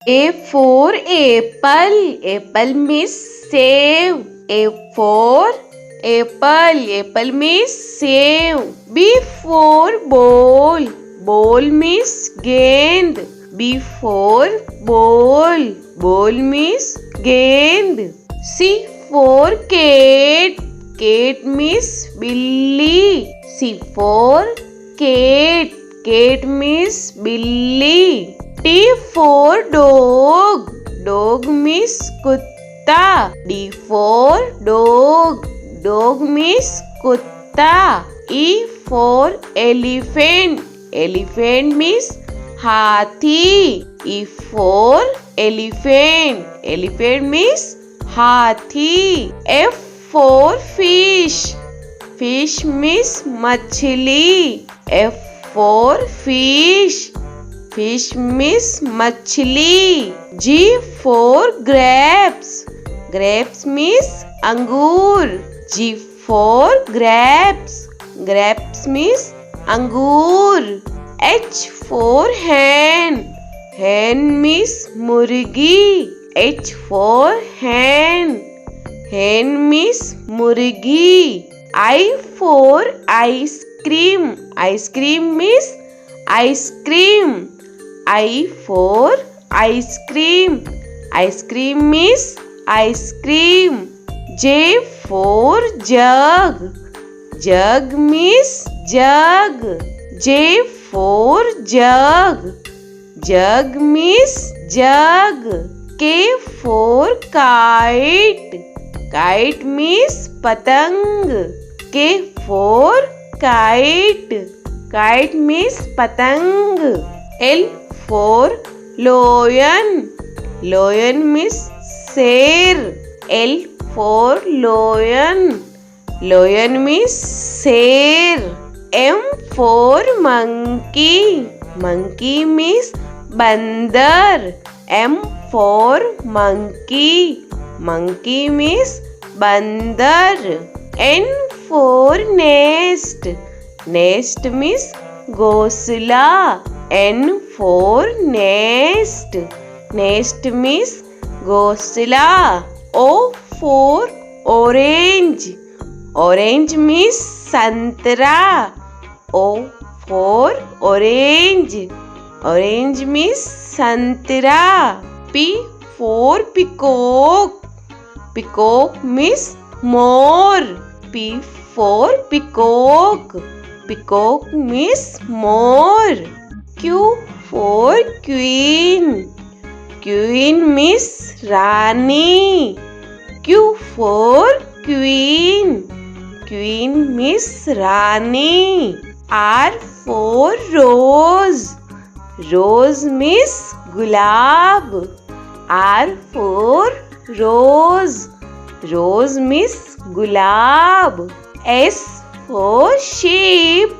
A for apple. Apple means save. A for apple. Apple means save. B for ball. Ball means gend. B for ball. Ball means gend. C for cat. Cat means billy. C for cat. Cat means billy. T for dog. Dog means kutta. D for dog. Dog means kutta. E for elephant. Elephant means hathi. E for elephant. Elephant means hathi. F for fish. Fish means machli. F for fish. Fish means machli. G for grapes. Grapes means angur. G for grapes. Grapes means angur. H for hen. Hen means murgi. H for hen. Hen means murgi. I for ice cream. Ice cream means ice cream. I for ice cream. Ice cream means ice cream. J for jug. Jug means jug. J for jug. Jug means jug. K for kite. Kite means patang. K for kite. Kite means patang. L for lion. Lion means sher. L for lion. Lion means sher. M for monkey. Monkey means bandar. M for monkey. Monkey means bandar. N for nest. Nest means ghosla. N for nest. Nest means ghosla. O for orange. Orange means santra. O for orange. Orange means santra. P for peacock. Peacock means more. P for peacock. Peacock means more. Q for queen. Queen means Rani. Q for queen. Queen means Rani. R for rose. Rose means gulab. R for rose. Rose means gulab. S for sheep.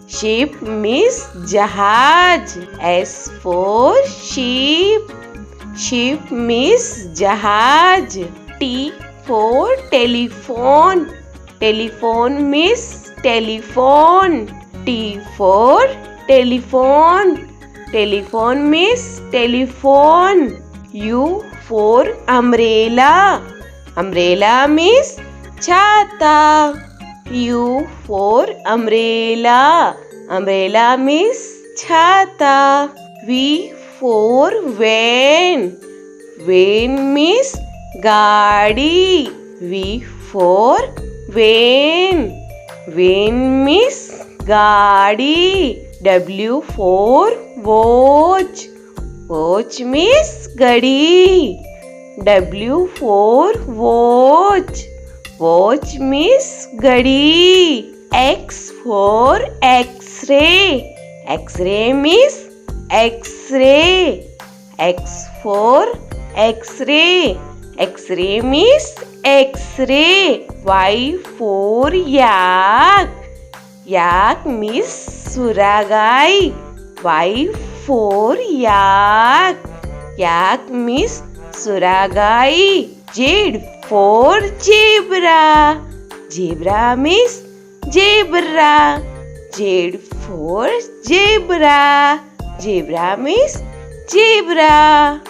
Sheep means jahaj. S for sheep. Sheep means jahaj. T for telephone. Telephone means telephone. T for telephone. Telephone means telephone. U for umbrella. Umbrella means chhata. U for umbrella. Umbrella means chhata. V for van. Van means gaadi. V for van. Van means gaadi. W for watch. Watch means gadi. W for watch. Watch means gadi. X for X-ray. X-ray means X-ray. X for X-ray. X-ray means X-ray. Y for yak. Yak means suragai. Y for yak. Yak means suragai. Z for zebra. Zebra means zebra. Z for zebra. Zebra means zebra.